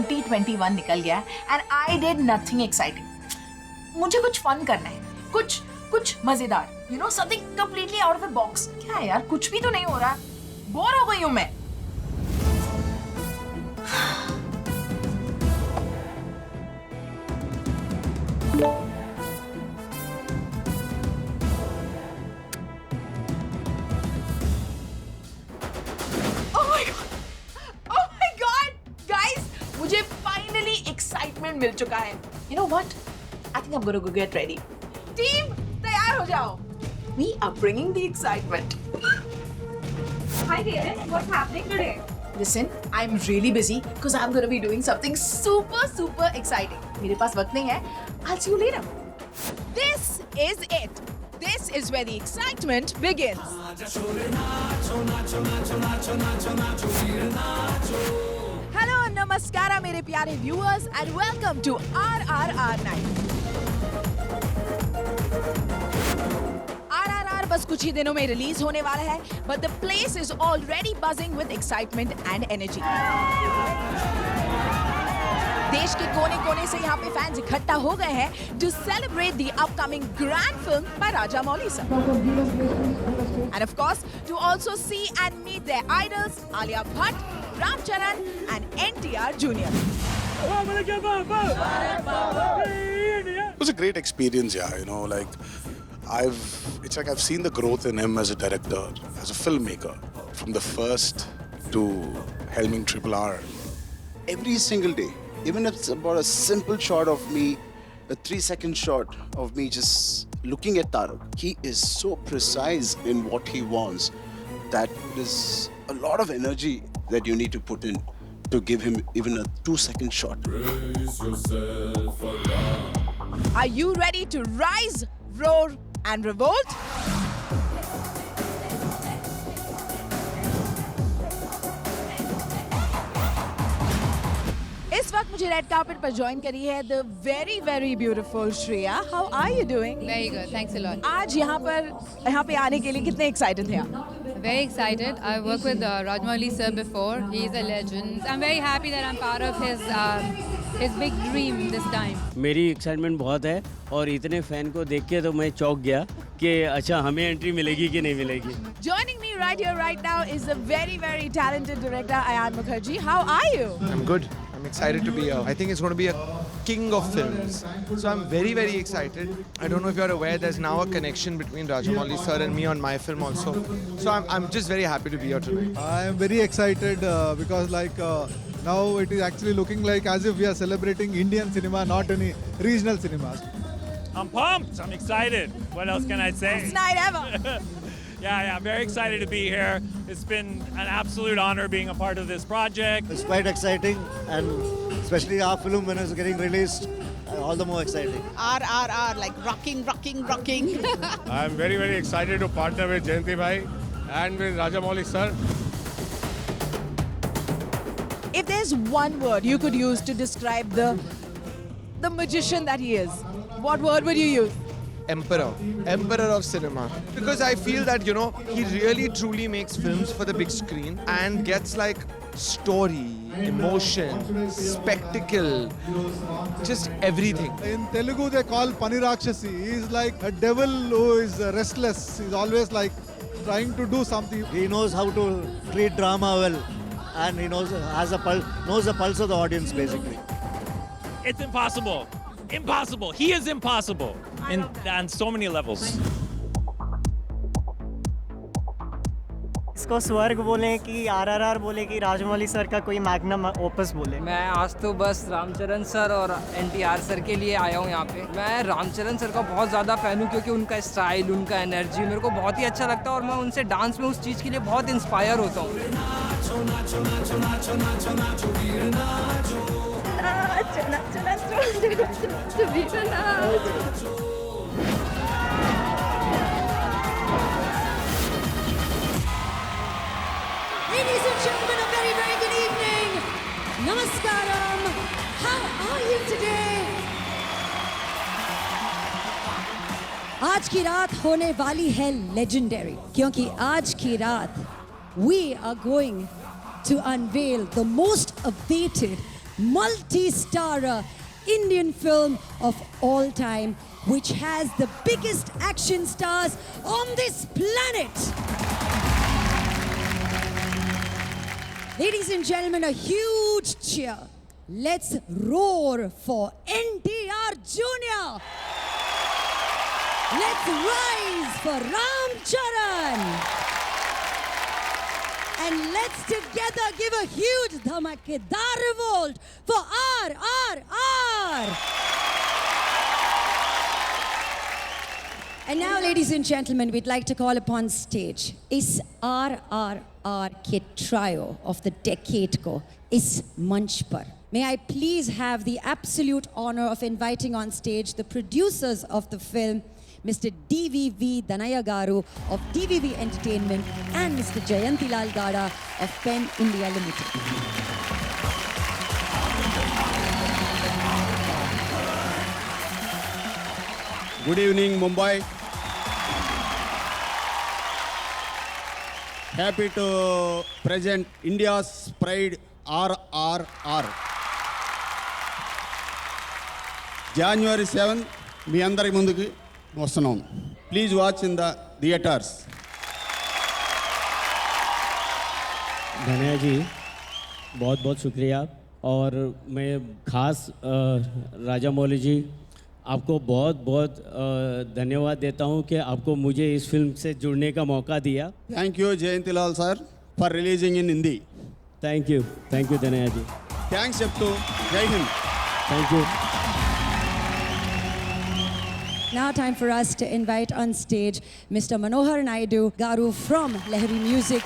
2021 निकल गया and I did nothing exciting. मुझे कुछ फन करना है, कुछ मजेदार, you know, something completely out of the box. क्या है यार, कुछ भी तो नहीं हो रहा. बोर हो गई हूं मैं. मुझे फाइनली एक्साइटमेंट मिल चुका है. You know what? I think I'm going to go get ready. Team, तैयार हो जाओ. We are bringing the excitement. Hi David, what's happening today? Listen, I'm really busy because I'm going to be doing something super exciting. मेरे पास वक्त नहीं है. I'll see you later. This is it. This is where the excitement begins. Hello, namaskara मेरे प्यारे viewers and welcome to RRR Night. RRR बस कुछ ही दिनों में रिलीज होने वाला है, but the place is already buzzing with excitement and energy. देश के कोने-कोने से यहाँ पे फैंस इकट्ठा हो गए हैं to celebrate the upcoming grand film by Rajamouli sir. And of course, to also see and meet their idols Alia Bhatt, Ram Charan and NTR Jr. It was a great experience, yeah. You know, like it's like I've seen the growth in him as a director, as a filmmaker, from the first to helming RRR. Every single day, even if it's about a simple shot of me, a 3-second shot of me just looking at Tarak, he is so precise in what he wants that there's a lot of energy that you need to put in to give him even a 2-second shot. Are you ready to rise, roar and revolt? इस वक्त मुझे red carpet पर join करी है the very beautiful Shreya. How are you doing? Very good, thanks a lot. आज यहाँ पे आने के लिए कितने एक्साइटेड थे आप? Very excited. I worked with Rajamouli sir before. He's a legend. I'm very happy that I'm part of his big dream this time. मेरी एक्साइटमेंट बहुत है और इतने फैन को देख के तो मैं चौंक गया कि अच्छा हमें एंट्री मिलेगी कि नहीं मिलेगी. Joining me right here right now is the very talented director Ayan Mukherjee. How are you? I'm good. I'm excited to be here. I think it's going to be a king of films. So I'm very excited. I don't know if you're aware, there's now a connection between Rajamouli sir and me on my film also. So I'm just very happy to be here tonight. I am very excited because now it is actually looking like as if we are celebrating Indian cinema, not any regional cinemas. I'm pumped. I'm excited. What else can I say? Best night ever. Yeah, I'm very excited to be here. It's been an absolute honor being a part of this project. It's quite exciting, and especially our film when it's getting released, all the more exciting. RRR, like rocking. I'm very excited to partner with Jayanti bhai and with Rajamouli sir. If there's one word you could use to describe the magician that he is, what word would you use? Emperor of cinema. Because I feel that, you know, he really truly makes films for the big screen and gets like story, emotion, spectacle, just everything. In Telugu they call Panirakshasi. He is like a devil who is restless. He's always like trying to do something. He knows how to treat drama well, and he knows the pulse of the audience basically. It's impossible. Impossible. He is impossible on so many levels. इसको स्वर्ग बोले कि आरआरआर बोले कि Rajamouli sir का कोई magnum opus बोले. मैं आज तो बस रामचरण सर और एनटीआर सर के लिए आया हूँ यहाँ पे. मैं रामचरण सर का बहुत ज़्यादा फ़ैन हूँ क्योंकि उनका स्टाइल, उनका एनर्जी मेरे को बहुत ही अच्छा लगता है और मैं उनसे डांस में उस चीज़ के लिए बहुत इंस्पायर होता हूँ. Ladies and gentlemen, a very good evening. Namaskaram. How are you today? आज की रात होने वाली है legendary क्योंकि आज की रात we are going to unveil the most awaited, multi-starrer Indian film of all time, which has the biggest action stars on this planet. Ladies and gentlemen, a huge cheer. Let's roar for NTR Jr. Let's rise for Ram Charan. And let's together give a huge dhamakedar revolt for RRR. And now, ladies and gentlemen, we'd like to call upon stage is RRR के trio of the decade को इस मंच पर. May I please have the absolute honor of inviting on stage the producers of the film, Mr. DVV Danaya Garu of DVV Entertainment and Mr. Jayantilal Gada of Pen India Limited. Good evening, Mumbai. Happy to present India's pride, RRR. January 7th, మీ అందరి ముందుకు వస్తున్నాం. Please watch in the theaters. धनिया जी बहुत बहुत शुक्रिया और मैं ख़ास राजा मौली जी आपको बहुत बहुत धन्यवाद देता हूं कि आपको मुझे इस फिल्म से जुड़ने का मौका दिया. Thank you, Jayantilal sir, for releasing in Hindi. Thank you धनिया जी. Thanks చెప్తూ జై Hind. Thank you. Now time for us to invite on stage Mr. Manohar Naidu Garu from Lahiri Music.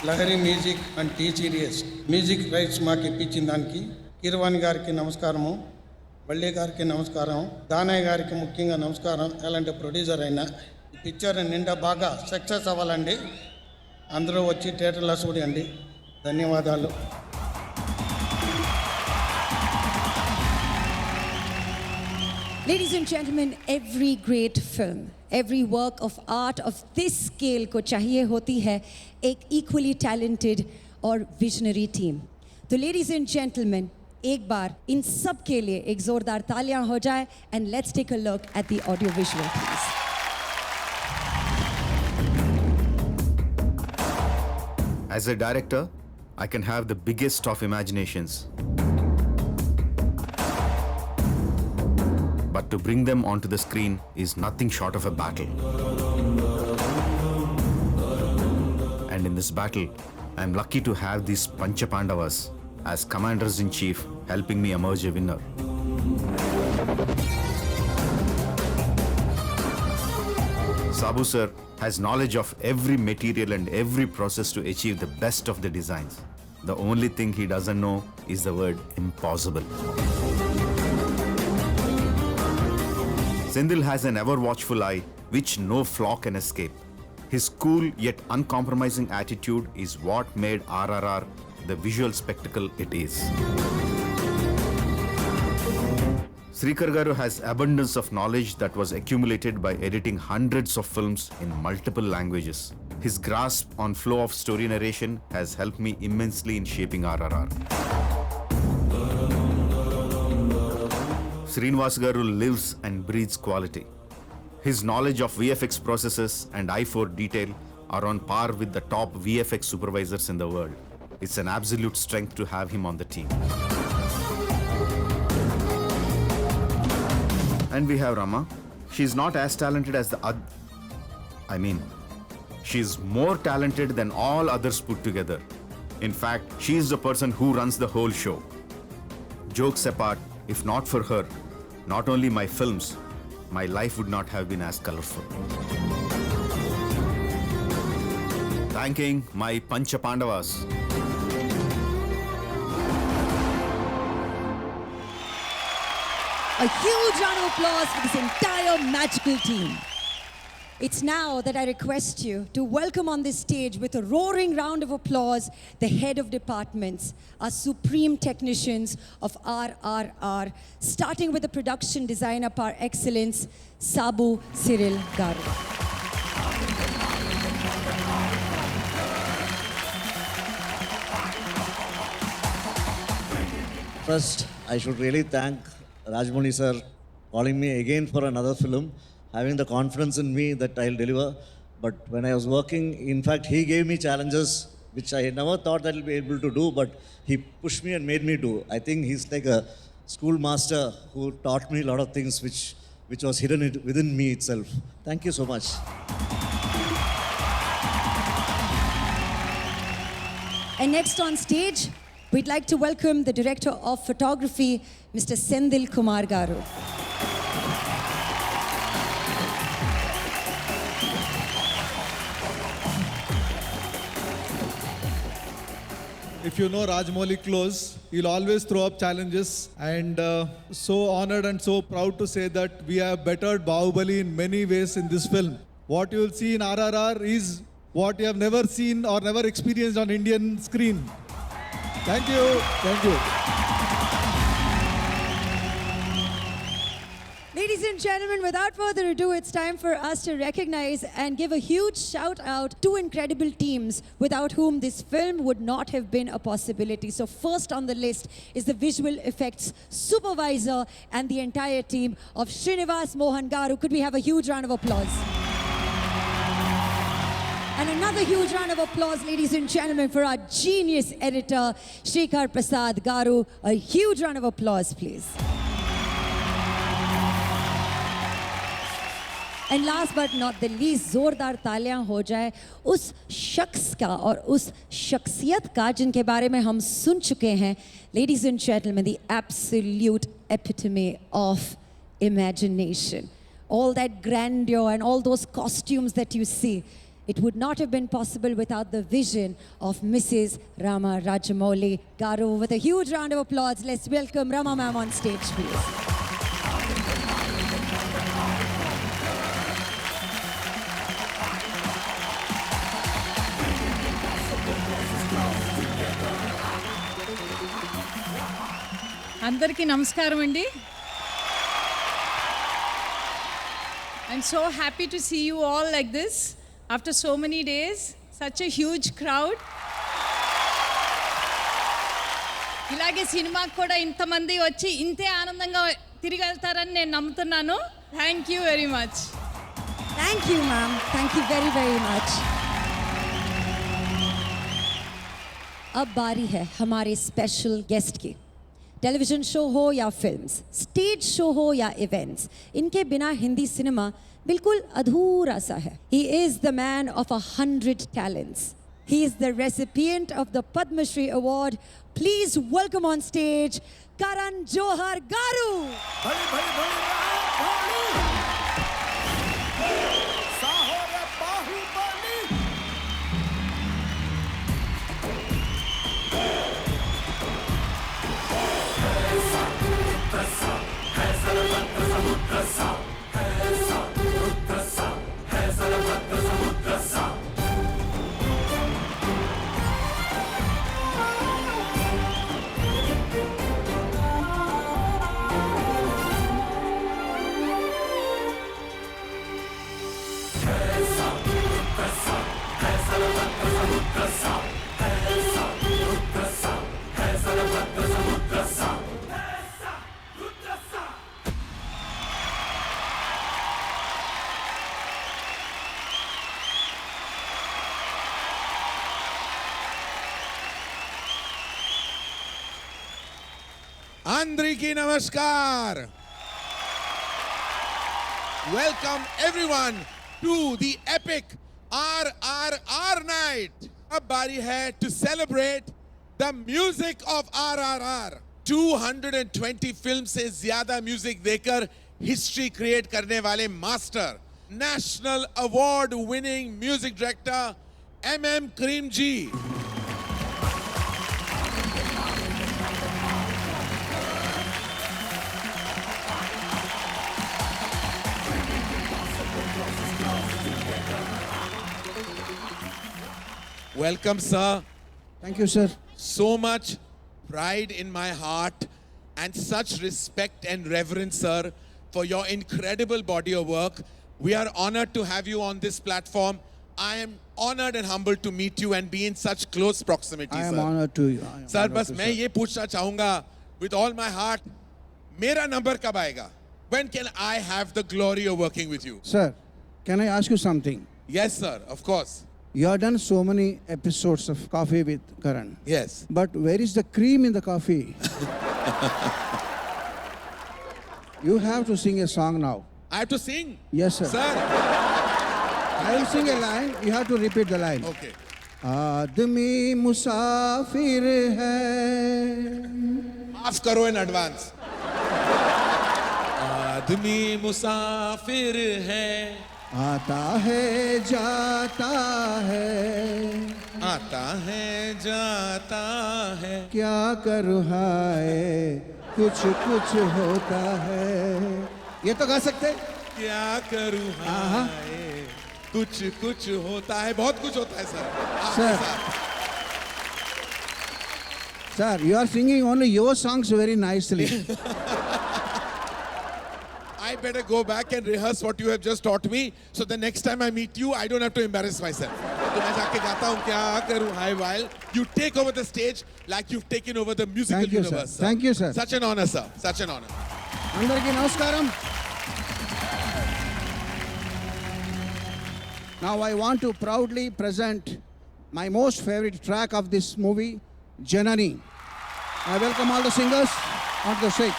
Lahari music and T Series music rights మాకు ఇప్పించిన దానికి కీరవాణి గారికి నమస్కారము, వల్లి గారికి నమస్కారం, దానయ్య గారికి ముఖ్యంగా నమస్కారం. ఎలాంటి ప్రొడ్యూసర్ అయినా ఈ పిక్చర్ నిండా బాగా సక్సెస్ అవ్వాలండి. అందరూ వచ్చి థియేటర్లో చూడండి. ధన్యవాదాలు. Ladies and gentlemen, every great film, every work of art of this scale को चाहिए होती है एक equally talented और visionary team. तो ladies and gentlemen, एक बार इन सब के लिए एक जोरदार तालियां हो जाए and let's take a look at the audio visual, please. As a director, I can have the biggest of imaginations. But to bring them onto the screen is nothing short of a battle. And in this battle, I am lucky to have these Panchapandavas as commanders-in-chief helping me emerge a winner. Sabu sir has knowledge of every material and every process to achieve the best of the designs. The only thing he doesn't know is the word impossible. Sendil has an ever-watchful eye which no flaw can escape. His cool yet uncompromising attitude is what made RRR the visual spectacle it is. Srikar Garu has abundance of knowledge that was accumulated by editing hundreds of films in multiple languages. His grasp on flow of story narration has helped me immensely in shaping RRR. Srinivas Garu lives and breathes quality. His knowledge of VFX processes and eye for detail are on par with the top VFX supervisors in the world. It's an absolute strength to have him on the team. And we have Rama. She's not as talented as the other. She's more talented than all others put together. In fact, she's the person who runs the whole show. Jokes apart, if not for her, not only my films, my life would not have been as colorful. Thanking my Panchapandavas. A huge round of applause for this entire magical team. It's now that I request you to welcome on this stage with a roaring round of applause the head of departments, our supreme technicians of RRR, starting with the production designer par excellence, Sabu Cyril Garu. First, I should really thank Rajmouli sir calling me again for another film, having the confidence in me that I'll deliver. But when I was working, in fact, he gave me challenges which I never thought that I'll be able to do, but he pushed me and made me do. I think he's like a schoolmaster who taught me a lot of things which was hidden within me itself. Thank you so much. And next on stage, we'd like to welcome the Director of Photography, Mr. Sendil Kumar Garu. If you know Rajmouli close, he'll always throw up challenges, and so honored and so proud to say that we have bettered Bahubali in many ways in this film. What you will see in RRR is what you have never seen or never experienced on Indian screen. Thank you. Thank you. Ladies and gentlemen, without further ado, it's time for us to recognize and give a huge shout out to incredible teams without whom this film would not have been a possibility. So first on the list is the visual effects supervisor and the entire team of Srinivas Mohan Garu. Could we have a huge round of applause? And another huge round of applause, ladies and gentlemen, for our genius editor, Shrikar Prasad Garu. A huge round of applause, please. And last but not the least जोरदार तालियां हो जाए उस शख्स का और उस शख्सियत का जिनके बारे में हम सुन चुके हैं. Ladies and gentleman, the absolute epitome of imagination. All that grandeur and all those costumes that you see, it would not have been possible without the vision of Mrs. Rama Rajamouli Garu. With a huge round of applause, let's welcome Rama ma'am on stage, please. అందరికీ నమస్కారం అండి. I'm so happy to see you all like this after so many days, such a huge crowd. ఇలాగే సినిమాకి కూడా ఇంతమంది వచ్చి ఇంతే ఆనందంగా తిరిగి వెళ్తారని నేను నమ్ముతున్నాను. Thank you very much. Thank you, ma'am. Thank you very, very much. अब बारी है हमारे स्पेशल गेस्ट की. टेलीविजन शो हो या फिल्म्स, स्टेज शो हो या इवेंट्स, इनके बिना हिंदी सिनेमा बिल्कुल अधूरा सा है. He is the man of 100 talents. He is the recipient of the Padma Shri Award. Please welcome on stage Karan Johar Garu. Andriki Namaskar. Welcome everyone to the epic RRR night. अब बारी है to celebrate the music of RRR. 220 film से ज्यादा music देकर history create करने वाले master, national award winning music director MM Karim ji. Welcome, sir. Thank you, sir. So much pride in my heart and such respect and reverence, sir, for your incredible body of work. We are honored to have you on this platform. I am honored and humbled to meet you and be in such close proximity, I sir. am honored to you. Sir, बस मैं ये पूछना चाहूँगा, with all my heart, mera number kab aayega? When can I have the glory of working with you? Sir, can I ask you something? Yes, sir, of course. You have done so many episodes of Coffee with Karan. Yes. But where is the cream in the coffee? You have to sing a song now. I have to sing? Yes, sir. Sir. I will sing a line. You have to repeat the line. Okay. आदमी मुसाफिर है. माफ करो in advance. आदमी मुसाफिर है. आता है जाता है. आता है जाता है. क्या करूँ हाय कुछ कुछ होता है. ये तो गा सकते. क्या करूँ हाय कुछ कुछ होता है. बहुत कुछ होता है sir. Sir, you are singing only your songs very nicely. I better go back and rehearse what you have just taught me, so the next time I meet you, I don't have to embarrass myself. तो मैं जाके गाता हूँ क्या करूँ हाय while you take over the stage like you've taken over the musical Thank you, universe. sir. Thank you, sir. Such an honor, sir. Such an honor. అందరికీ నమస్కారం. Now I want to proudly present my most favorite track of this movie, Janani. I welcome all the singers onto the stage.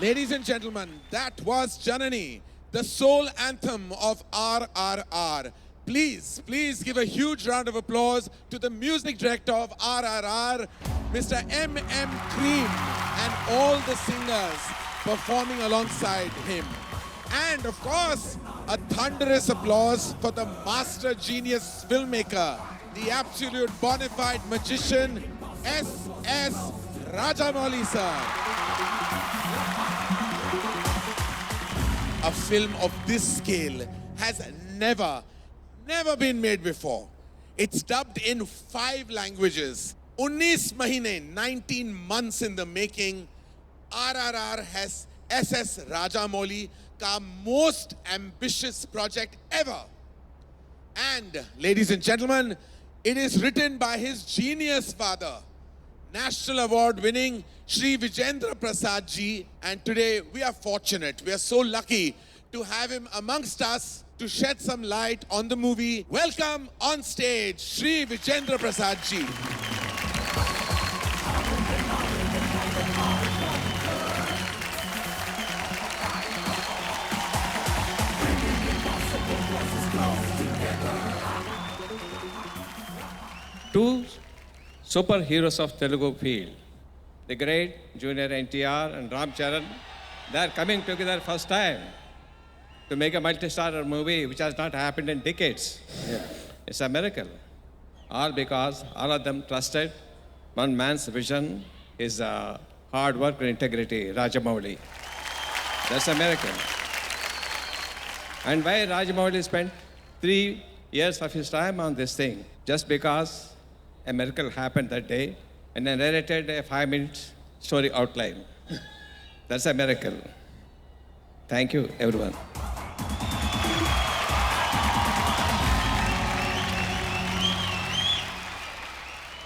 Ladies and gentlemen, that was Janani, the soul anthem of RRR. Please give a huge round of applause to the music director of RRR, Mr. M.M. Cream, and all the singers performing alongside him. And of course, a thunderous applause for the master genius filmmaker, the absolute bona fide magician, S.S. Rajamouli sir. A film of this scale has never been made before. It's dubbed in 5 languages. 19 mahine, 19 months in the making. RRR has S.S. Rajamouli ka most ambitious project ever. And ladies and gentlemen, it is written by his genius father, National Award winning Shri Vijendra Prasad ji. And today we are fortunate, we are so lucky to have him amongst us to shed some light on the movie. Welcome on stage, Shri Vijendra Prasad ji. Two superheroes of Telugu field, the great Junior NTR and Ram Charan, they are coming together first time to make a multi-starrer movie which has not happened in decades. It's a miracle. All because all of them trusted one man's vision, his hard work and integrity, Rajamouli. That's a miracle. And why Rajamouli spent 3 years of his time on this thing? Just because a miracle happened that day, and I narrated a 5-minute story outline. That's a miracle. Thank you, everyone.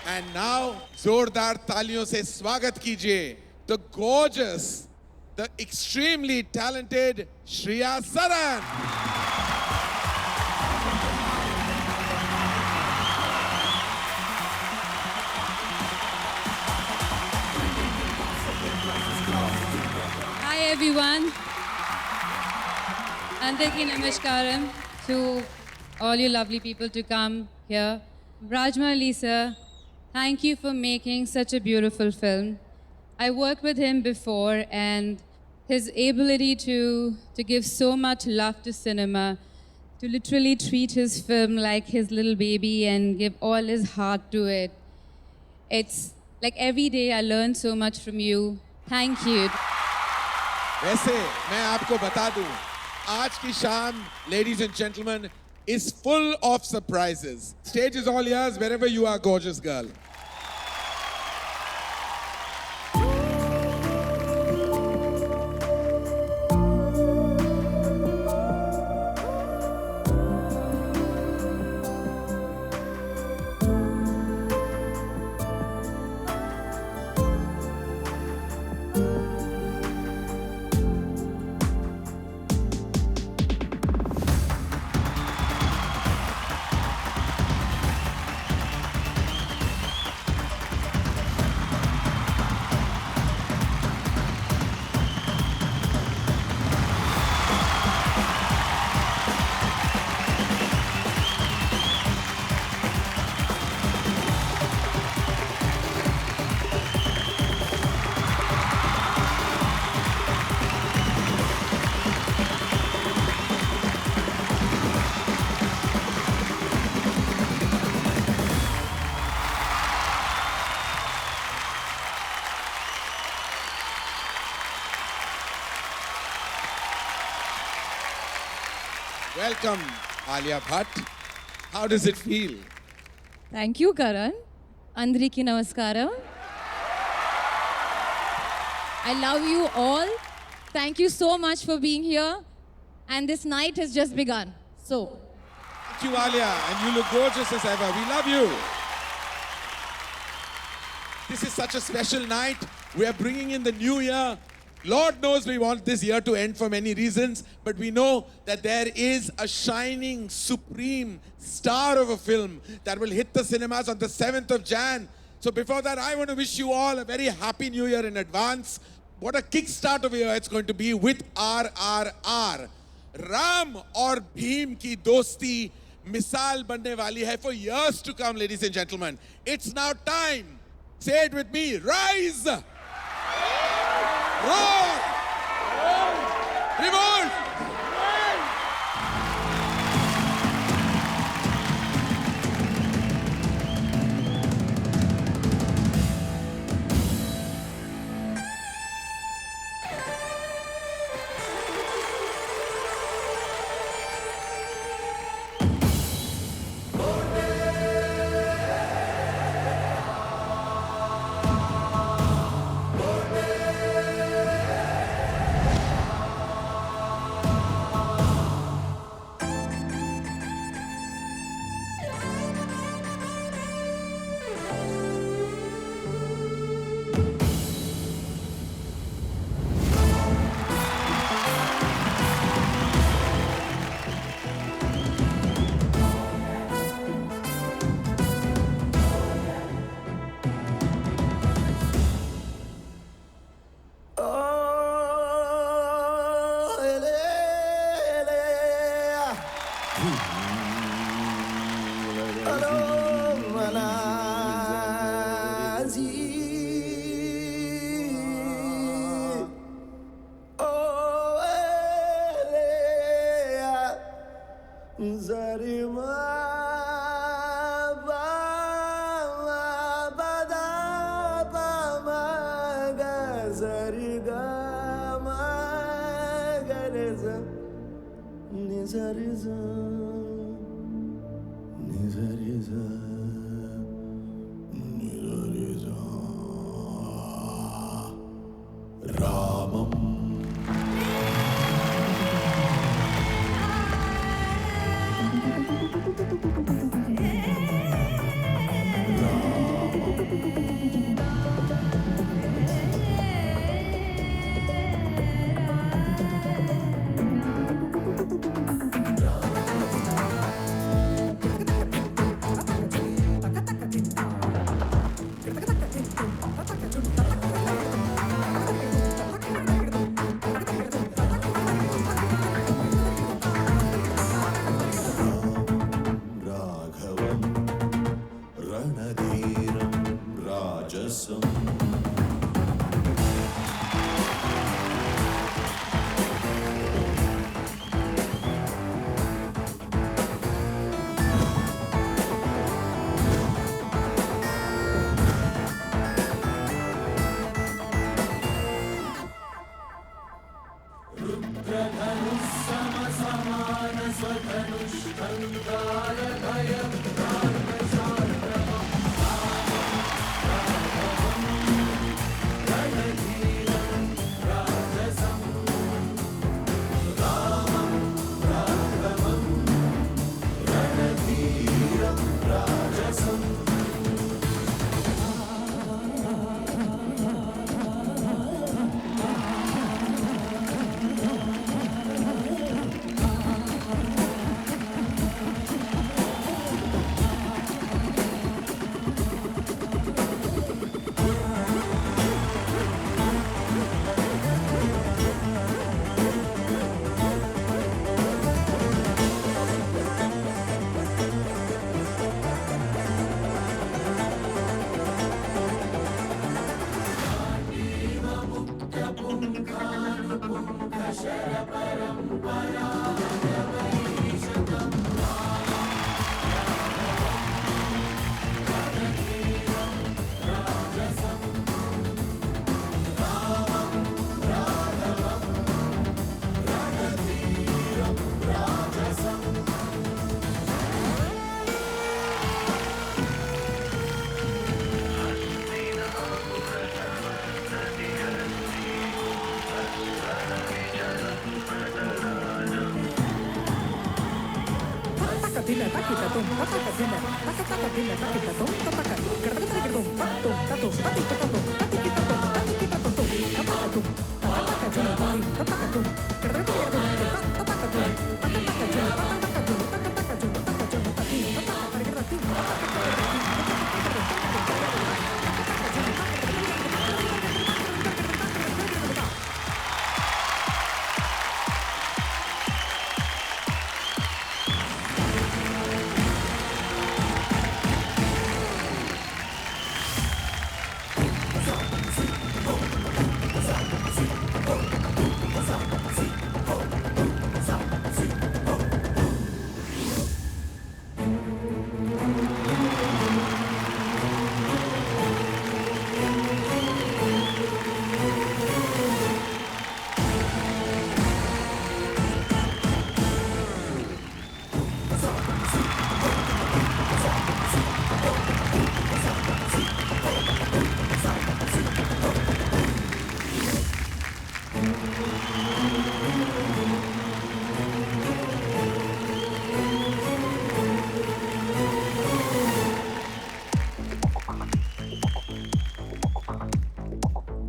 And now, जोरदार तालियों से स्वागत कीजिए the gorgeous, the extremely talented Shriya Saran. Hi everyone. Andaki namaskaram to all you lovely people to come here. Rajamouli sir, thank you for making such a beautiful film. I worked with him before, and his ability to give so much love to cinema, to literally treat his film like his little baby and give all his heart to it. It's like every day I learn so much from you. Thank you. वैसे मैं आपको बता दूं, आज की शाम, ladies and gentlemen, is full of surprises. Stage is all yours wherever you are, gorgeous girl. Welcome, Alia Bhatt. How does it feel? Thank you, Karan. Andriki namaskaram. I love you all. Thank you so much for being here. And this night has just begun. So. Thank you, Alia. And you look gorgeous as ever. We love you. This is such a special night. We are bringing in the new year. Lord knows we want this year to end for many reasons, but we know that there is a shining, supreme star of a film that will hit the cinemas on the 7th of Jan. So before that, I want to wish you all a very happy new year in advance. what a kickstart of a year it's going to be with RRR. Ram और भीम की दोस्ती मिसाल बनने वाली है for years to come, ladies and gentlemen. It's now time. Say it with me. Rise. Roar. Revolt.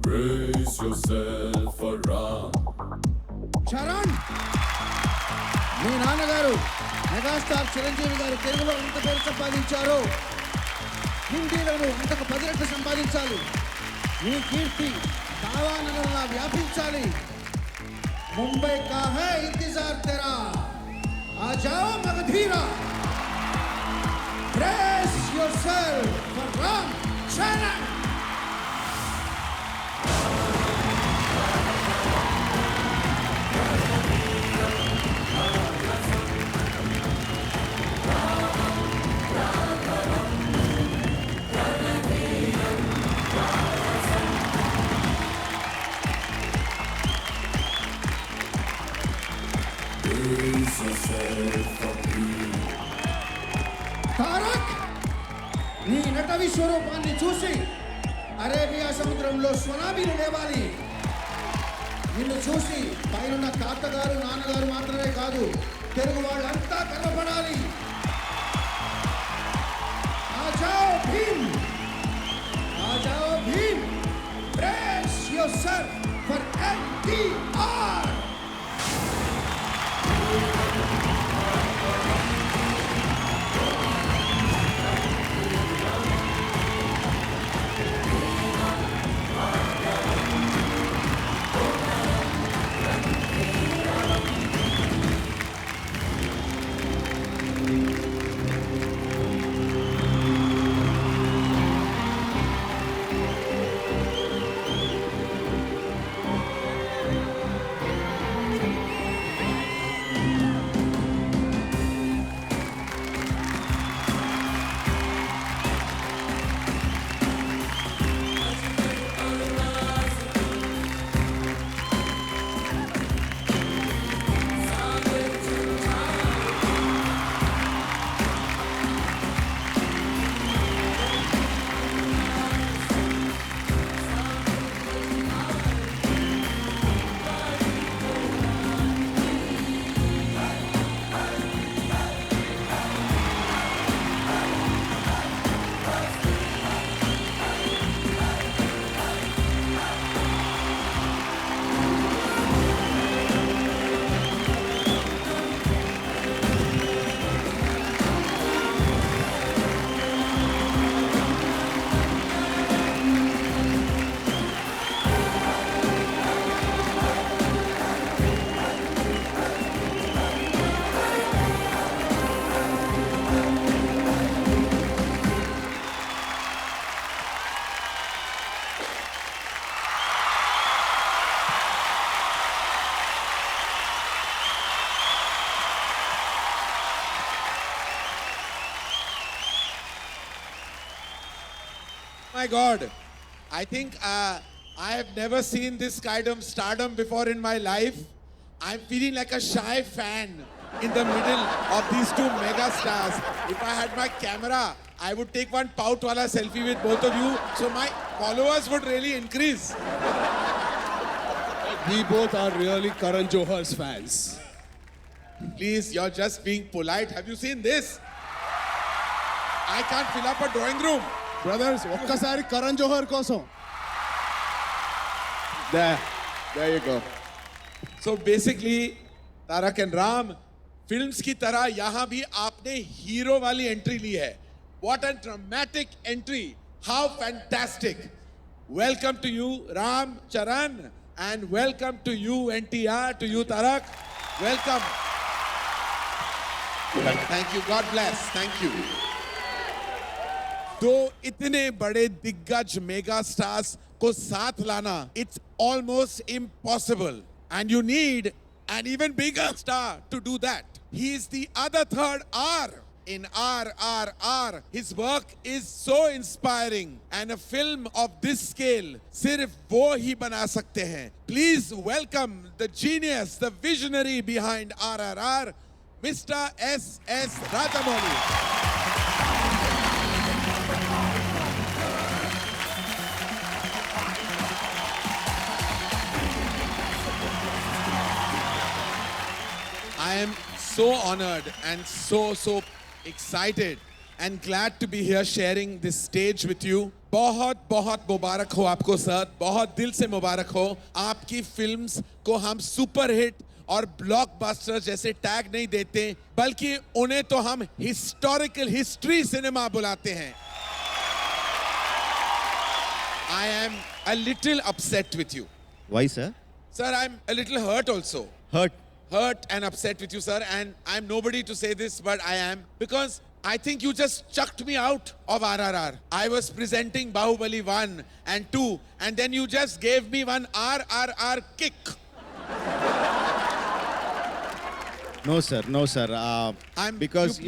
Brace yourself for Ram. Charan మీ నాన్నగారు megastar Chiranjeevi గారు తెలుగులో ఎంత పేరు సంపాదించారో హిందీలోనూ అంతకు 10 రెట్లు సంపాదించాలి. మీ కీర్తి కావాలనలా వ్యాపించాలి. ముంబై కా హై ఇంతజార్ తెరా ఆ జాओ మగధీరా. Brace yourself for Ram Charan. Tarak నీ నట విశ్వరూపాన్ని చూసి అరేబియా సముద్రంలో సునామీలు లేవాలి. నిన్ను చూసి పైనున్న తాతగారు నాన్నగారు మాత్రమే కాదు తెలుగు వాళ్ళంతా గర్వపడాలి. ఆజాओ Bhim ఆజాओ Bhim. Brace yourself for NTR. My God, I think I have never seen this kind of stardom before in my life. I'm feeling like a shy fan in the middle of these two mega stars. If I had my camera, I would take one pout wala selfie with both of you, so my followers would really increase. We both are really Karan Johar's fans. Please, you're just being polite. Have you seen this? I can't fill up a drawing room. Brothers, ఒక్కసారి కరణ్ జోహర్ కోసం. There you go. So basically, Tarak and Ram, films की तरह यहाँ भी आपने hero वाली entry ली है. What a dramatic entry! How fantastic! Welcome to you, Ram Charan, and welcome to you, NTR, to you, Tarak. Welcome. Thank you. God bless. Thank you. दो इतने बड़े दिग्गज मेगा स्टार्स को साथ लाना, it's almost impossible, and you need an even bigger star to do that. He is the other third R in RRR. His work is so inspiring, and a film of this scale सिर्फ वो ही बना सकते हैं. Please welcome the genius, the visionary behind RRR, Mr. S.S. Rajamouli. am so honored and so excited and glad to be here sharing this stage with you. बहुत बहुत मुबारक हो आपको sir, बहुत दिल से मुबारक हो. आपकी फिल्म्स को हम सुपर हिट और ब्लॉकबस्टर जैसे टैग नहीं देते, बल्कि उन्हें तो हम हिस्टोरिकल हिस्ट्री सिनेमा बुलाते हैं. I am a little upset with you. Why, sir? Sir, I'm a little hurt also. Hurt and upset with you, sir. And I'm nobody to say this, but I am. Because I think you just chucked me out of RRR. I was presenting Bahubali 1 and 2, and then you just gave me one RRR kick. No, sir. No, sir. Because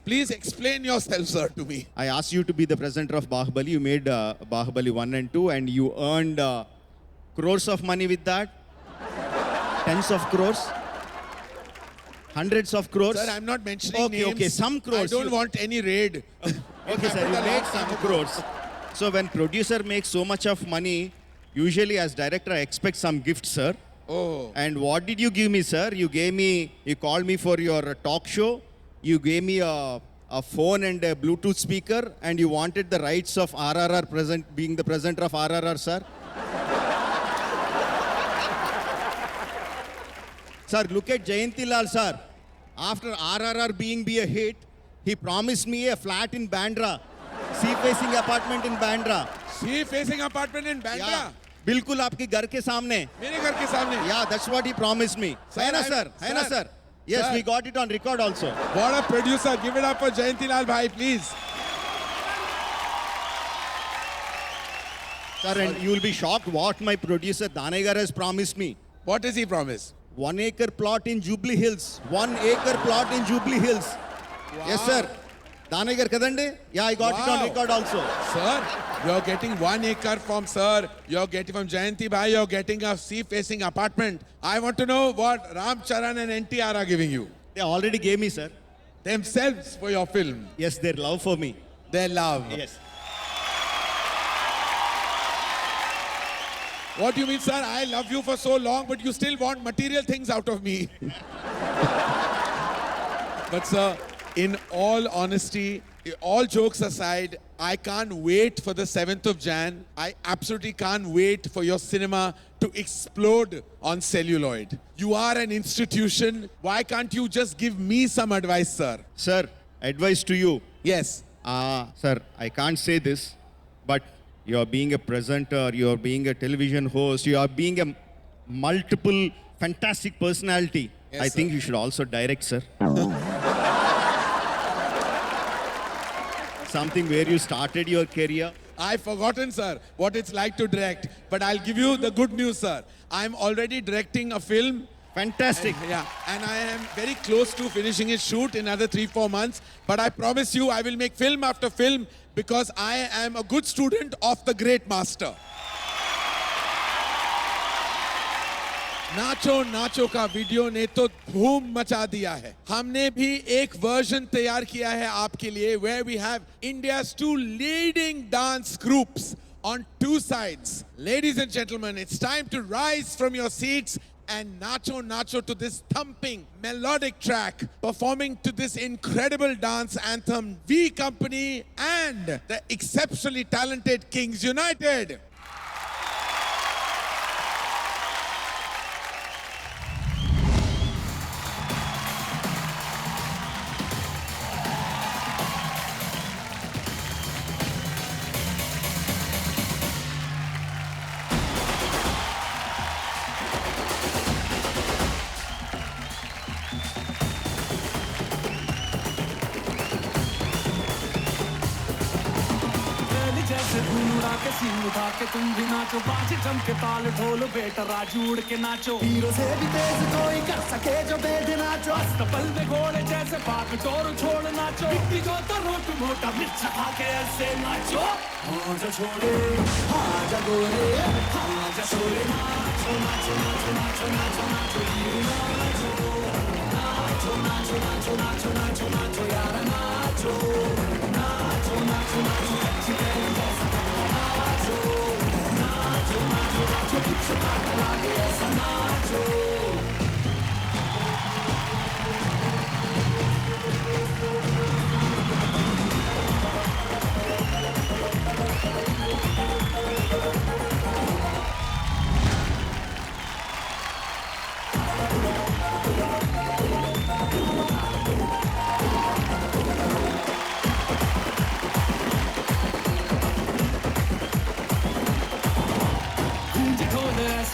Please explain yourself, sir, to me. I asked you to be the presenter of Bahubali. You made Bahubali 1 and 2, and you earned crores of money with that. Tens of crores. Hundreds of crores. Sir, I'm not mentioning names. Okay, some crores. I don't want any raid. Okay, sir, you made some crores. So when producer makes so much of money, usually as director, I expect some gift, sir. Oh. And what did you give me, sir? You called me for your talk show. You gave me a phone and a Bluetooth speaker, and you wanted the rights of RRR being the presenter of RRR, sir. Sir, look at Jayanti Lal, sir. After RRR being a hit, he promised me a flat in Bandra. Sea-facing apartment in Bandra. Sea-facing apartment in Bandra? Yeah. बिल्कुल आपके घर के सामने. मेरे घर के सामने? Yeah, that's what he promised me. है ना, sir? है ना, sir? Yes, we got it on record also. What a producer. Give it up for Jayanti Lal bhai, please. Sir, and you will be shocked what my producer Danegar has promised me. What does he promise? 1 acre plot in Jubilee Hills. 1 acre plot in Jubilee Hills. Wow. Yes, sir. Danegar Kadande? Yeah, I got it on record also. Sir, you're getting 1 acre from sir. You're getting from Jayanti bhai. You're getting a sea-facing apartment. I want to know what Ram Charan and NTR are giving you. They already gave me, sir. Themselves for your film. Yes, their love for me. Their love. Yes. What do you mean, sir? I love you for so long, but you still want material things out of me. But sir, in all honesty, all jokes aside, I can't wait for the 7th of Jan. I absolutely can't wait for your cinema to explode on celluloid. You are an institution. Why can't you just give me some advice, sir? Sir, advice to you. Yes. Sir, I can't say this, but you're being a presenter, you're being a television host, you are being a multiple fantastic personality. Yes, I sir. think you should also direct, sir. Something where you started your career. I've forgotten, sir, what it's like to direct. But I'll give you the good news, sir. I'm already directing a film. Fantastic. And I am very close to finishing its shoot in another 3-4 months. But I promise you, I will make film after film because I am a good student of the great master. नाचो नाचो का video ने तो धूम मचा दिया है. हमने भी एक वर्जन तैयार किया है आपके लिए where we have India's 2 leading dance groups on 2 sides. Ladies and gentlemen, it's time to rise from your seats and nacho nacho to this thumping melodic track, performing to this incredible dance anthem, V Company and the exceptionally talented Kings United. जैसे धूम उड़ा के scene उठा के तुम भी नाचो, बाजी जम के ताल ढोल बेटा राजू उड़ के नाचो, हीरो से भी तेज कोई कर सके जो बेद नाचो, अस्तबल में घोड़े जैसे भाग टोर छोड़ नाचो, मिट्टी को तो रोट मोटा मिर्च खा के ऐसे नाचो, हाँ जा छोड़े हाँ जा गोरे हाँ जा छोड़े नाचो नाचो नाचो नाचो नाचो नाचो हीरो नाचो नाचो नाचो नाचो नाचो नाचो नाचो यार नाचो नाचो नाचो नाचो अच्छी तरह जैसा नाचो नाचो नाचो नाचो कुछ बात लगे ऐसा नाचो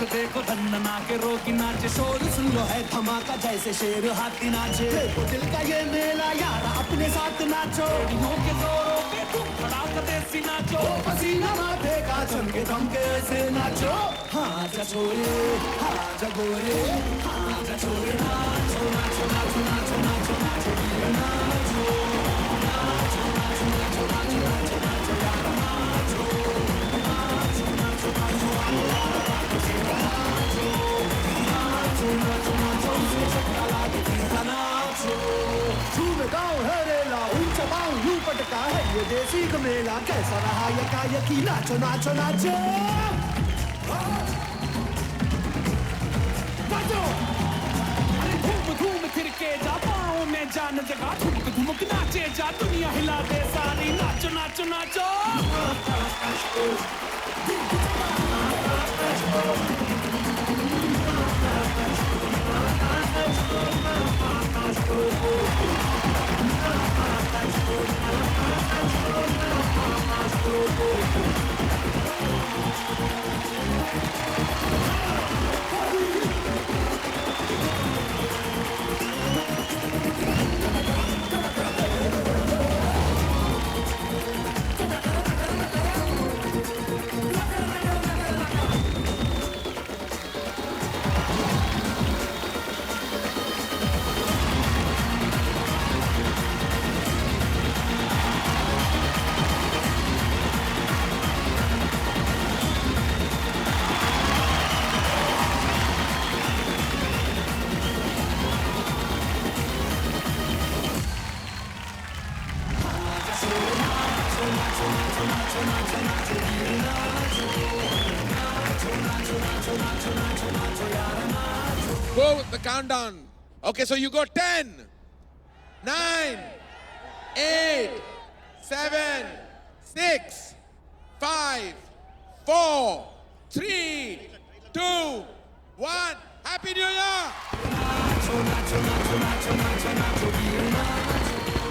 से देखो धन्ना के रोगी नाचे शोर सुन लो है धमाका जैसे शेर हाथी नाचे देखो दिल का ये मेला यार अपने साथ नाचो नो के जोरों पे तुम खड़ा कर देसी नाचो पसीना माथे का चमके धमके ऐसे नाचो हाँ जा छोरे हाँ जा गोरे हाँ जा छोरे नाचो नाचो नाचो नाचो नाचो नाचो नाचो नाचो नाचो नाचो नाचो नाचो नाचो यार नाचो नाचो नाचो नाचो नाचो नाचो उसे चक्का लागे तीसरा नाचो झूम गाँव हरेला ऊंचा पाँव यूं पटका है ये देसी का मेला कैसा रहा यकायकी नाचो नाचो नाचो नाचो अरे धूम धूम थिरके जा पाँव में जान जगह ठुमक ठुमक नाचे जा दुनिया हिला दे सारी नाचो नाचो नाचो Go the countdown. Okay, so you go 10, 9, 8, 7, 6, 5, 4, 3, 2, 1. Happy New Year!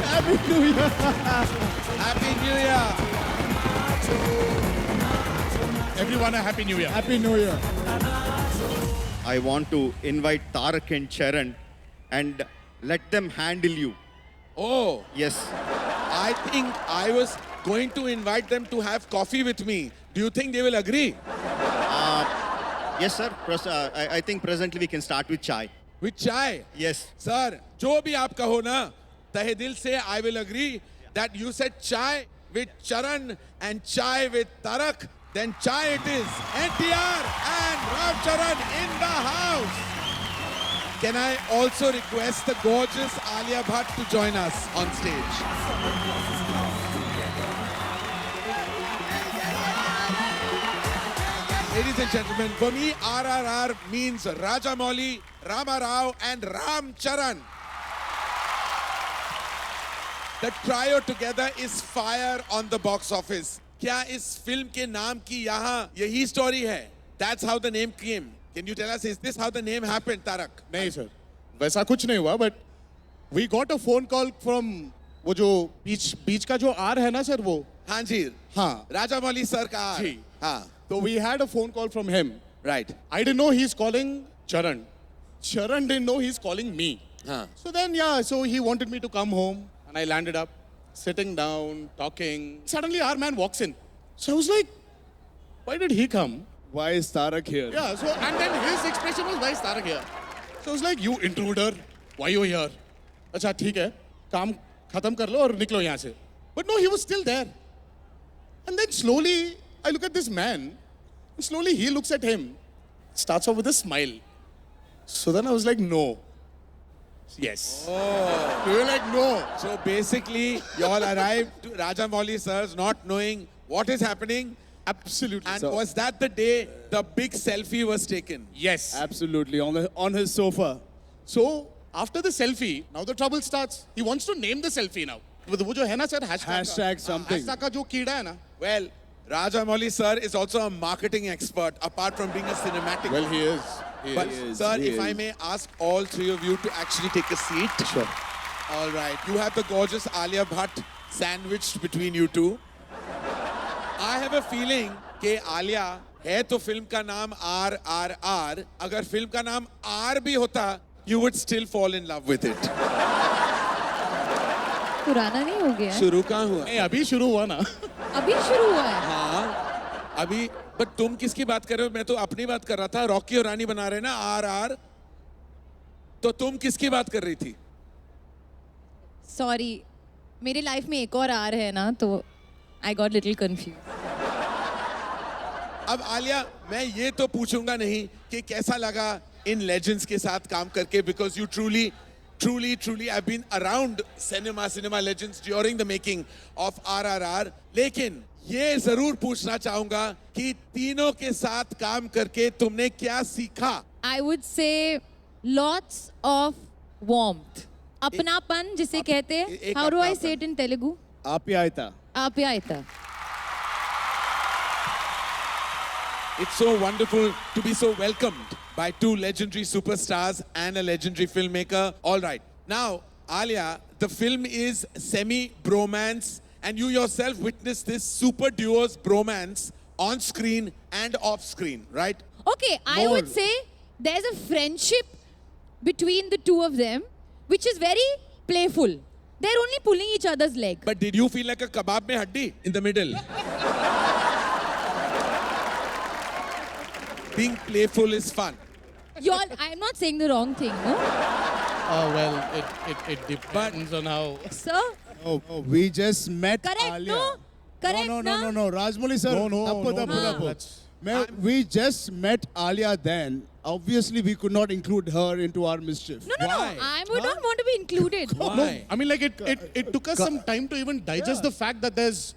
Happy New Year! Happy New Year! Everyone a Happy New Year. Happy New Year! I want to invite Tarak and Charan and let them handle you. Oh, Yes. I think I was going to invite them to have coffee with me. Do you think they will agree? Yes, sir. I think presently we can start with chai. With chai? Yes. Sir, जो भी आप कहो ना, तहे दिल से I will agree that you said chai with Charan and chai with Tarak. Then chai it is. NTR and Ram Charan in the house. Can I also request the gorgeous Alia Bhatt to join us on stage? Ladies and gentlemen, for me, RRR means Rajamouli, Rama Rao and Ram Charan. The trio together is fire on the box office. क्या इस film के नाम की यहाँ यही story है? That's how the name came. Can you tell us, is this how the name happened, Tarak? नहीं sir, वैसा कुछ नहीं हुआ, but we got a phone call from वो जो बीच का जो R है ना सर वो. हाँ जी. हाँ. राजामौली सर का R. जी. हाँ. So we had a phone call from him. Right. I didn't know he's calling Charan. Charan didn't know he's calling me. हाँ. So then, so he wanted me to come home, and I landed up, sitting down, talking. Suddenly, our man walks in. So I was like, why did he come? Why is Tarak here? Yeah, so, and then his expression was, why is Tarak here? So I was like, you intruder, why you here? अच्छा ठीक है, काम खत्म कर लो और निकलो यहाँ से. But no, he was still there. And then slowly, I look at this man, and slowly he looks at him, starts off with a smile. So then I was like, no. Yes. Oh. We were like, no. So basically, you all arrived to Rajamouli sir's not knowing what is happening. Absolutely. And was that the day the big selfie was taken? Yes. Absolutely, on his sofa. So after the selfie, now the trouble starts. He wants to name the selfie now. वो जो है ना sir Hashtag something. Hashtag का जो कीड़ा है ना. Well, Rajamouli sir is also a marketing expert, apart from being a cinematic. Well, he is. But sir, if I may ask all three of you to actually take a seat. Sure. All right. You have the gorgeous Alia Bhatt sandwiched between you two. I have a feeling that Alia है तो film का नाम RRR. अगर film का नाम R भी होता, you would still fall in love with it. पुराना नहीं हो गया शुरू कहाँ हुआ? नहीं, अभी शुरू हुआ ना. अभी शुरू हुआ है. हाँ, अभी. बट तुम किसकी बात कर रहे हो? मैं तो अपनी बात कर रहा था. रॉकी और रानी बना रहे ना RR. तो तुम किसकी बात कर रही थी? सॉरी, मेरी लाइफ में एक और आर है ना, तो आई गॉट लिटिल कंफ्यूज. अब आलिया, मैं ये तो पूछूंगा नहीं कि कैसा लगा इन लेजेंड्स के साथ काम करके, because you truly I've been around cinema legends during the making of RRR. लेकिन ये जरूर पूछना चाहूंगा कि तीनों के साथ काम करके तुमने क्या सीखा? I would say lots of warmth, अपनापन जिसे कहते हैं. How do I say it in Telugu? आप्यायता. आप्यायता. It's so wonderful to be so welcomed by two legendary superstars and a legendary filmmaker. All right. Now, Alia, the film is semi-bromance, and you yourself witnessed this super duo's bromance on screen and off screen, right? Okay, I would say there's a friendship between the two of them, which is very playful. They're only pulling each other's leg. But did you feel like a kebab mein haddi in the middle? Being playful is fun. I'm not saying the wrong thing, no? Oh, well, it depends on how. Sir? Oh, we just met Correct, Alia. no? Correct, No. Rajmouli sir. No. We just met Alia then. Obviously, we could not include her into our mischief. No. I don't want to be included. Why? No, I mean, like, it took us some time to even digest the fact that there's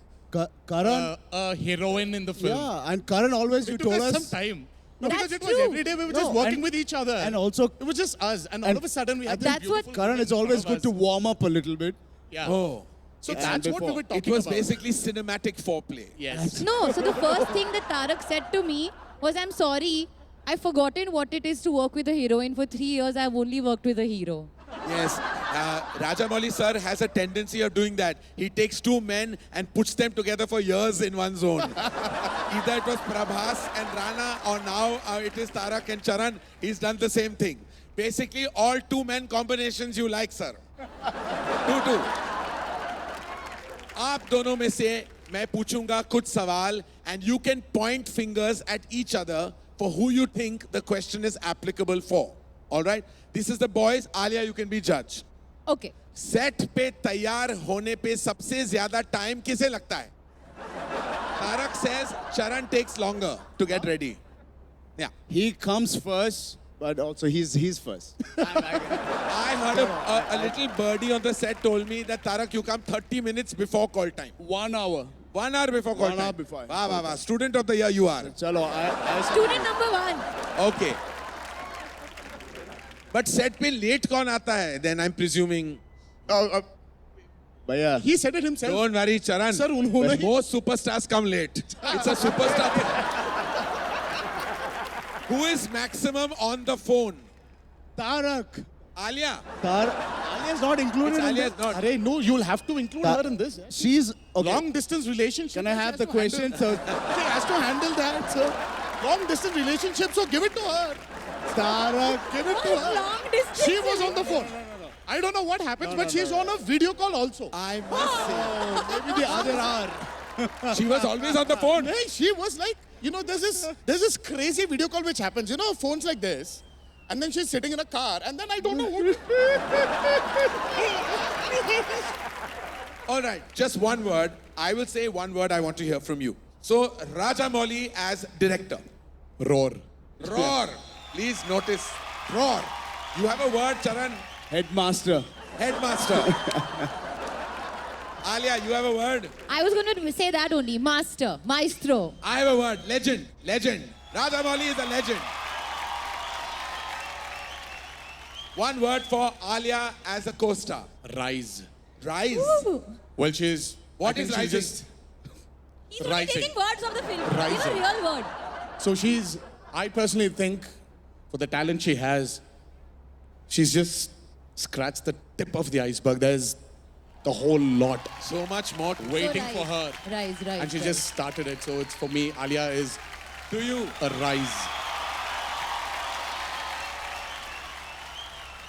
Karan. a heroine in the film. Yeah, and Karan always It you took told us us. some time. No, That's because it was true. every day we were just working with each other. And also, it was just us. And all of a sudden we had this That's what- beautiful Karan, woman it's in front always of good us. to warm up a little bit. Yeah. Oh. So And that's what we before. were talking It was about. basically cinematic foreplay. Yes. No, so the first thing that Tarak said to me was, I'm sorry, I've forgotten what it is to work with a heroine. For 3 years, I've only worked with a hero. Yes. Rajamouli sir has a tendency of doing that. He takes two men and puts them together for years in one zone. Either it was Prabhas and Rana, or now it is Tarak and Charan. He's done the same thing. Basically, all two men combinations you like, sir. Two. आप दोनों में से मैं पूछूंगा कुछ सवाल, and you can point fingers at each other for who you think the question is applicable for. All right? This is the boys. Alia, you can be judge. Okay. Set पे तैयार होने पे सबसे ज्यादा टाइम किसे लगता है? Tarak says Charan takes longer to get ready. Yeah. He comes first, but also he's first. I heard a little birdie on the set told me that Tarak, you come 30 minutes before call time. 1 hour. 1 hour before call 1 time. hour before. Wow. Student of the year you are. Chalo, I Student number 1. Okay. But set पे late कौन आता है? Then I'm presuming. Bhaiya. He said it himself. Don't worry, Charan. Sir, उन्होंने Most superstars come late. It's a superstar thing. Who is maximum on the phone? Tarak. Alia. Alia's not included in Alia's this. not. Arey, no, you'll have to include her in this. She's okay. Long distance relationship. Can I have the She has to question? handle- She has to handle that, sir. Long distance relationship, so give it to her. Tarak, Give it to her. Long distance. She was on the phone. I don't know what happens, but she's on a video call also. I must say. Maybe the other hour. She was always on the phone. Hey, she was like, there's this crazy video call which happens, phones like this. And then she's sitting in a car, and then I don't know what. All right, just one word. I will say one word I want to hear from you. So, Rajamouli as director. Roar. Roar. Please notice. Roar. You have a word, Charan. Headmaster. Headmaster. Alia, you have a word. I was going to say that only. Master. Maestro. I have a word. Legend. Legend. Rajamouli is a legend. One word for Alia as a co-star. Rise. Rise. Ooh. Well, she's. What I think is she's rising? just He's only Rising. taking words of the film. These are Rising. real word. So I personally think, for the talent she has, she's just scratched the tip of the iceberg. There's the whole lot So much more. waiting rise. for her. Rise. And she just started it. So it's for me, Alia is to you. Arise.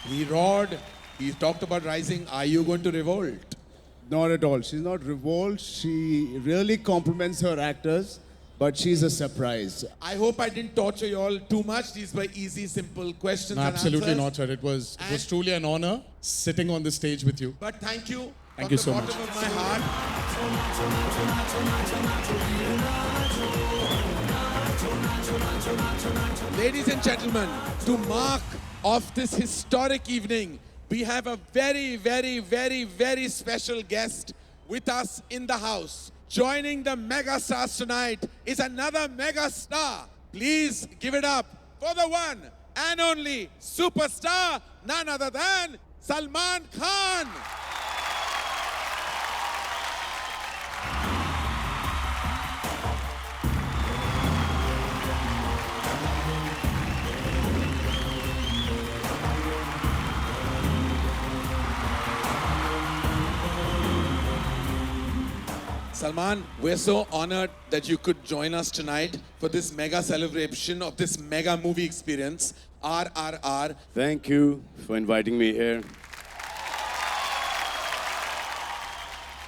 He roared. He talked about rising. Are you going to revolt? Not at all. She's not revolt. She really compliments her actors, but she's a surprise. I hope I didn't torture you all too much. These were easy, simple questions and Absolutely answers. not, sir. It was truly an honor sitting on the stage with you. But thank you. Thank you so much. From the bottom of my heart. Ladies and gentlemen, to mark off this historic evening, we have a very, very, very, very special guest with us in the house. Joining the mega stars tonight is another mega star. Please give it up for the one and only superstar, none other than Salman Khan. Salman, we're so honored that you could join us tonight for this mega celebration of this mega movie experience, RRR. Thank you for inviting me here.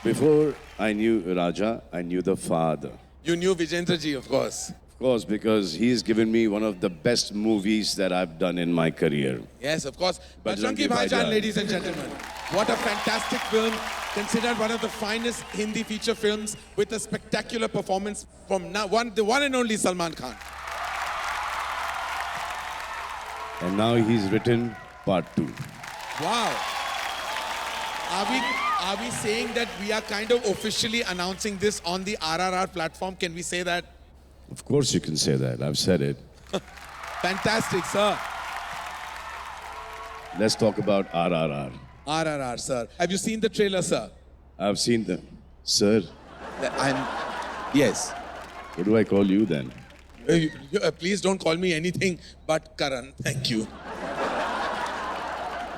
Before I knew Raja, I knew the father. You knew Vijendra Ji, of course. Of course, because he's given me one of the best movies that I've done in my career. Yes, of course. Bajrangi Bajrangi Bhaijaan, Bhaijaan. ladies and gentlemen. What a fantastic film. Considered one of the finest Hindi feature films with a spectacular performance from the one and only Salman Khan. And now he's written part 2. Wow. Are we saying that we are kind of officially announcing this on the RRR platform? Can we say that? Of course you can say that. I've said it. Fantastic, sir. Let's talk about RRR. RRR, sir. Have you seen the trailer, sir? I've seen the... Sir, Yes. what do I call you then? Please don't call me anything but Karan. Thank you.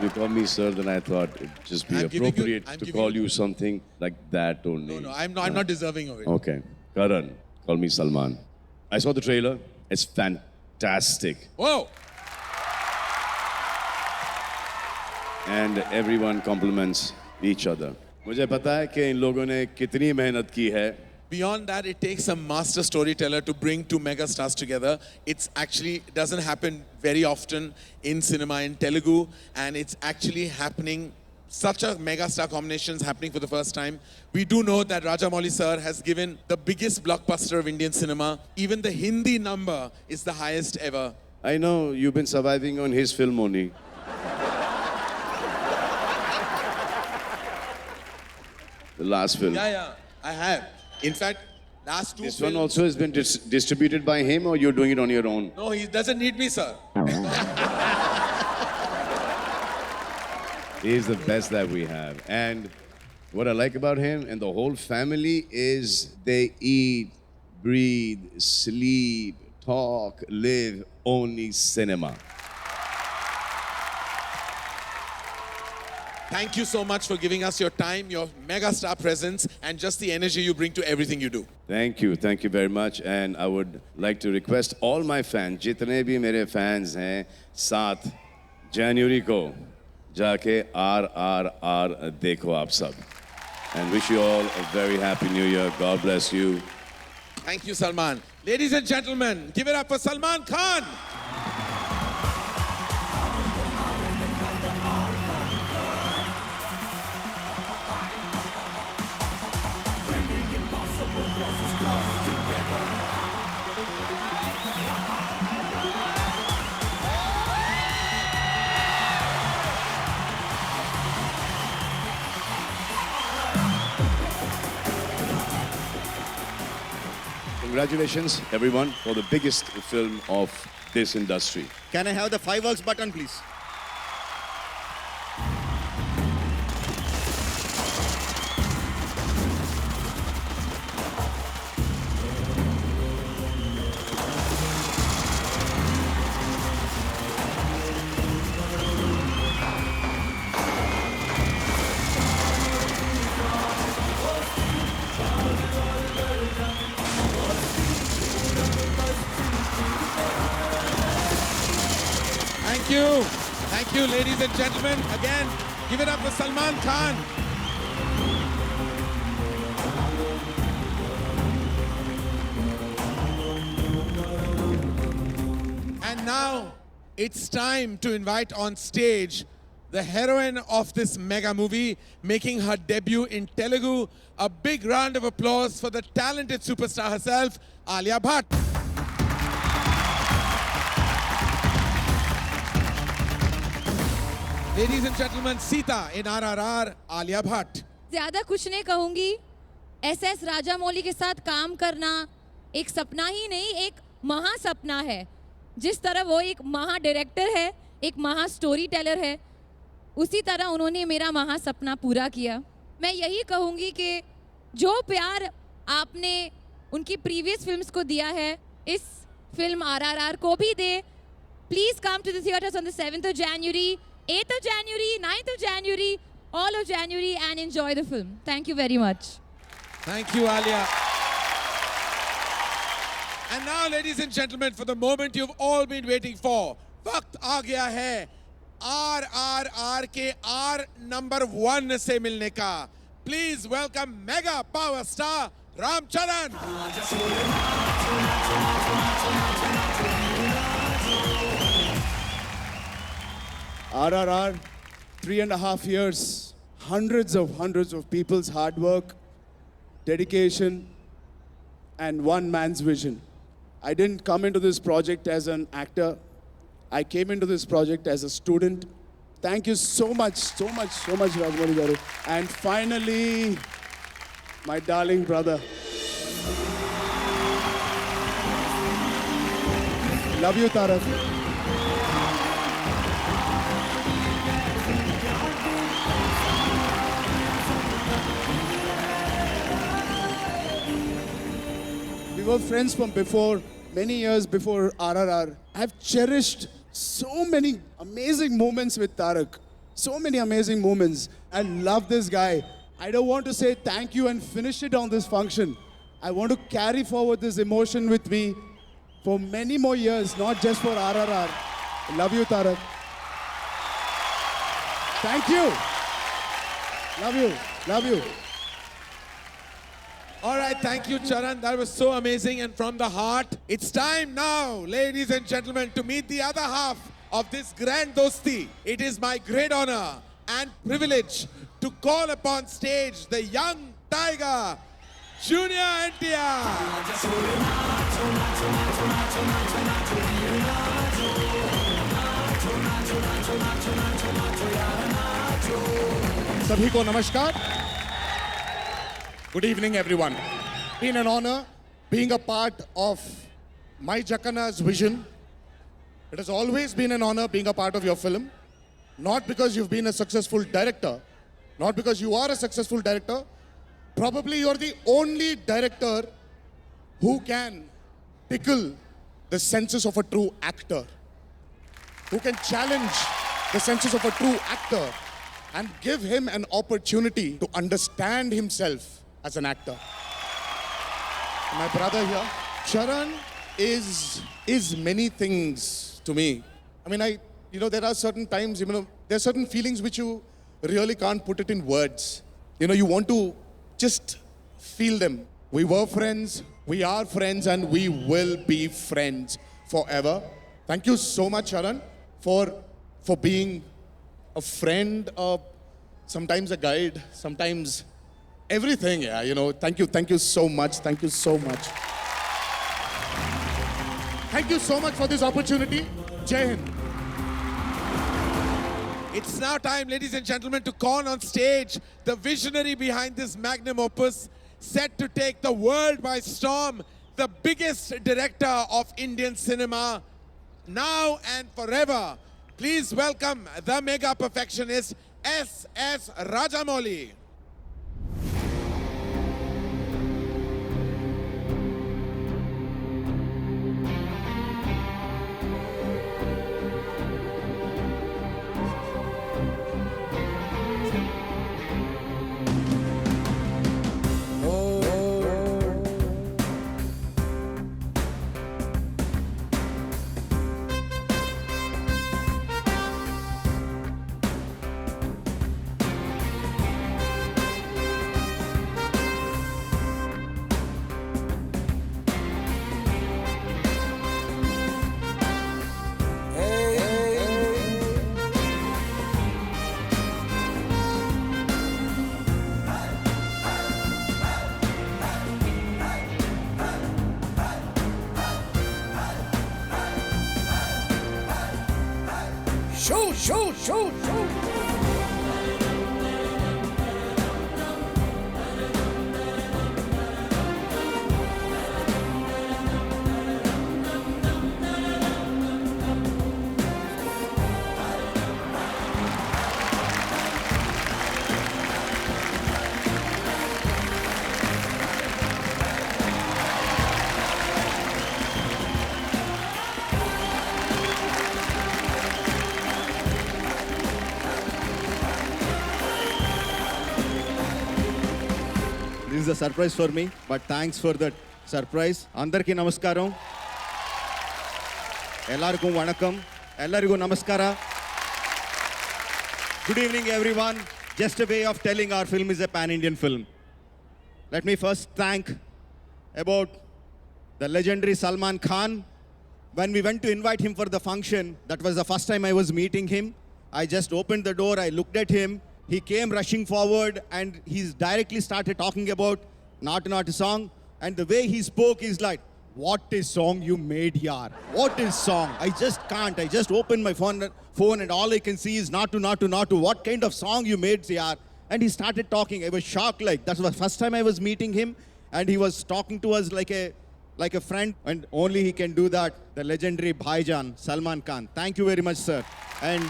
You call me sir, then I thought it'd just be I'm giving you- appropriate I'm to giving call you- you something like that only. No, I'm not deserving of it. Okay. Karan, call me Salman. I saw the trailer. It's fantastic. Whoa! And everyone compliments each other. मुझे पता है कि इन लोगों ने कितनी मेहनत की है. Beyond that, it takes a master storyteller to bring two mega stars together. It's actually doesn't happen very often in cinema in Telugu, and it's actually happening. Such a mega star combination is happening for the first time. We do know that Rajamouli sir has given the biggest blockbuster of Indian cinema. Even the Hindi number is the highest ever. I know you've been surviving on his film only. The last film. Yeah, I have. In fact, last two This films. one also has been distributed by him, or you're doing it on your own? No, he doesn't need me, sir. He is the best that we have. And what I like about him and the whole family is they eat, breathe, sleep, talk, live only cinema. Thank you so much for giving us your time, your mega star presence, and just the energy you bring to everything you do. Thank you very much. And I would like to request all my fans, जितने भी मेरे fans हैं, 7 जनवरी को जाके RRR देखो आप सब. And wish you all a very happy new year. God bless you. Thank you, Salman. Ladies and gentlemen, give it up for Salman Khan. Congratulations, everyone, for the biggest film of this industry. Can I have the fireworks button, please? Thank you. Thank you, ladies and gentlemen. Again, give it up for Salman Khan. And now it's time to invite on stage the heroine of this mega movie, making her debut in Telugu. A big round of applause for the talented superstar herself, Alia Bhatt. Ladies and gentlemen, Sita in RRR, Alia Bhatt. ज्यादा कुछ नहीं कहूंगी. SS Rajamouli के साथ काम करना एक सपना ही नहीं, एक महा सपना है. जिस तरह वो एक महा डायरेक्टर है, एक महा स्टोरी टेलर है, उसी तरह उन्होंने मेरा महा सपना पूरा किया. मैं यही कहूंगी कि जो प्यार आपने उनकी प्रीवियस फिल्म्स को दिया है, इस फिल्म RRR को भी दे. Please come to the theatres on the 7th of January, 8th of January, 9th of January, all of January, and enjoy the film. Thank you very much. Thank you, Alia. And now, ladies and gentlemen, for the moment you've all been waiting for, वक्त आ गया है RRR के R number 1 से मिलने का. Please welcome mega power star Ram Charan. RRR, 3.5 years, hundreds of people's hard work, dedication, and one man's vision. I didn't come into this project as an actor. I came into this project as a student. Thank you so much, Rajamouli garu. And finally, my darling brother. Love you, Tarak. We were friends from before, many years before RRR. I've cherished so many amazing moments with Tarak. So many amazing moments. I love this guy. I don't want to say thank you and finish it on this function. I want to carry forward this emotion with me for many more years, not just for RRR. I love you, Tarak. Thank you. Love you. Love you. All right, thank you, Charan. That was so amazing and from the heart. It's time now, ladies and gentlemen, to meet the other half of this grand dosti. It is my great honor and privilege to call upon stage the young tiger, Junior NTR. सभी को नमस्कार. Good evening, everyone. Been an honor being a part of my Jakana's vision. It has always been an honor being a part of your film. Not because you've been a successful director, not because you are a successful director. Probably you're the only director who can tickle the senses of a true actor, who can challenge the senses of a true actor and give him an opportunity to understand himself as an actor. My brother here, Charan is many things to me. I mean, there are certain times, there are certain feelings which you really can't put it in words. You want to just feel them. We were friends, we are friends, and we will be friends forever. Thank you so much, Charan, for being a friend, sometimes a guide, sometimes everything. Yeah, thank you so much. Thank you so much. Thank you so much for this opportunity. Jai Hind. It's now time, ladies and gentlemen, to call on stage the visionary behind this magnum opus, set to take the world by storm, the biggest director of Indian cinema, now and forever. Please welcome the mega perfectionist, S.S. Rajamouli. shoot, shoot, shoot, shoot. This is a surprise for me, but thanks for that surprise. Andarki namaskaram. Ellarku vanakkam. Ellarigu namaskara. Good evening, everyone. Just a way of telling our film is a pan-Indian film. Let me first thank about the legendary Salman Khan. When we went to invite him for the function, that was the first time I was meeting him. I just opened the door, I looked at him. He came rushing forward and he's directly started talking about Not song. And the way he spoke is like, what is song you made, yaar? What is song? I just can't. I just opened my phone and all I can see is Not to. What kind of song you made, yaar? And he started talking. I was shocked. Like, that's the first time I was meeting him. And he was talking to us like a friend. And only he can do that. The legendary Bhaijan, Salman Khan. Thank you very much, sir. And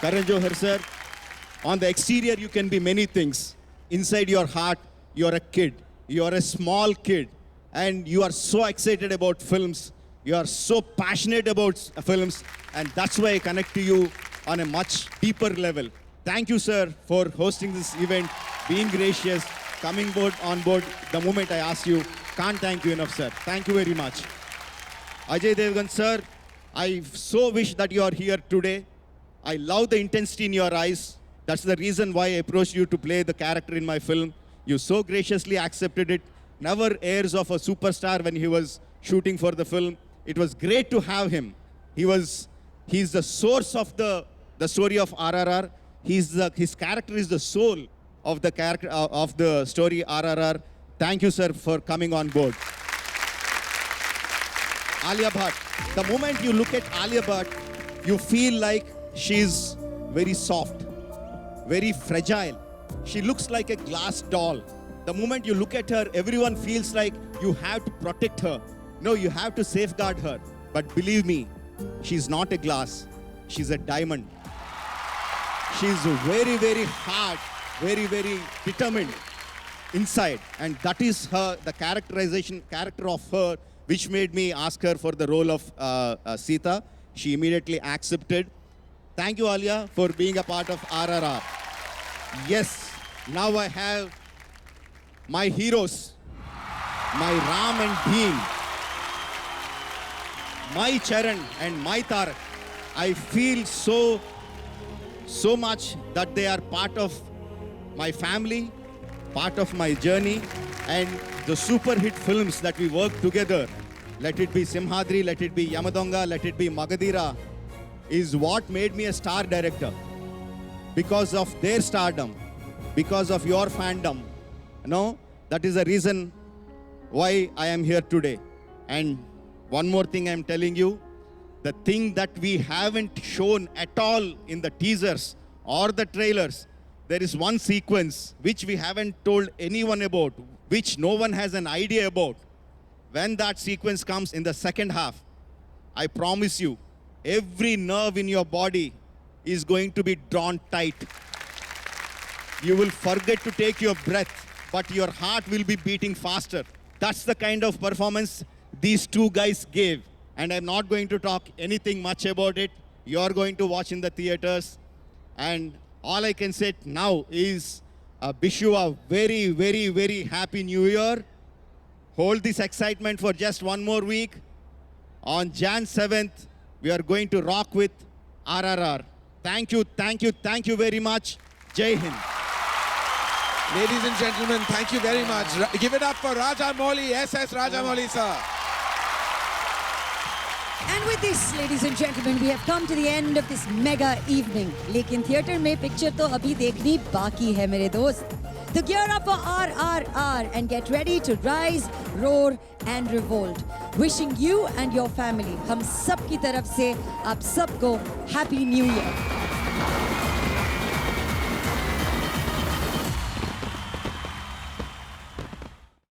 Karan Johar, sir. On the exterior, you can be many things. Inside your heart, you're a kid. You're a small kid. And you are so excited about films. You are so passionate about films. And that's why I connect to you on a much deeper level. Thank you, sir, for hosting this event, being gracious, coming on board the moment I asked you. Can't thank you enough, sir. Thank you very much. Ajay Devgan, sir, I so wish that you are here today. I love the intensity in your eyes. That's the reason why I approached you to play the character in my film. You so graciously accepted it. Never airs of a superstar when he was shooting for the film. It was great to have him. He's the source of the story of RRR. His character is the soul of the character of the story RRR. Thank you, sir, for coming on board. Alia Bhatt. The moment you look at Alia Bhatt, you feel like she's very soft, very fragile. She looks like a glass doll. The moment you look at her, everyone feels like you have to protect her. No, you have to safeguard her. But believe me, she's not a glass. She's a diamond. She's very, very hard, very, very determined inside. And that is the character of her, which made me ask her for the role of Sita. She immediately accepted. Thank you, Alia, for being a part of RRR. Yes, now I have my heroes, my Ram and Bhim, my Charan and my Tarak. I feel so much that they are part of my family, part of my journey, and the super hit films that we work together, let it be Simhadri, let it be Yamadonga, let it be Magadira, is what made me a star director. Because of their stardom, because of your fandom, that is the reason why I am here today. And one more thing I'm telling you, the thing that we haven't shown at all in the teasers or the trailers, there is one sequence which we haven't told anyone about, which no one has an idea about. When that sequence comes in the second half, I promise you, every nerve in your body is going to be drawn tight. You will forget to take your breath, but your heart will be beating faster. That's the kind of performance these two guys gave. And I'm not going to talk anything much about it. You're going to watch in the theaters. And all I can say now is wish you a very, very, very happy New Year. Hold this excitement for just one more week. On Jan 7th, we are going to rock with RRR. Thank you very much. Jai Hind. Ladies and gentlemen, thank you very much. Give it up for Rajamouli, SS Rajamouli, sir. And with this, ladies and gentlemen, we have come to the end of this mega evening. लेकिन theater में picture तो अभी देखनी बाकी है मेरे दोस्त. So gear up for RRR and get ready to rise roar and revolt. Wishing you and your family, हम सब की तरफ से आप सबको Happy New Year.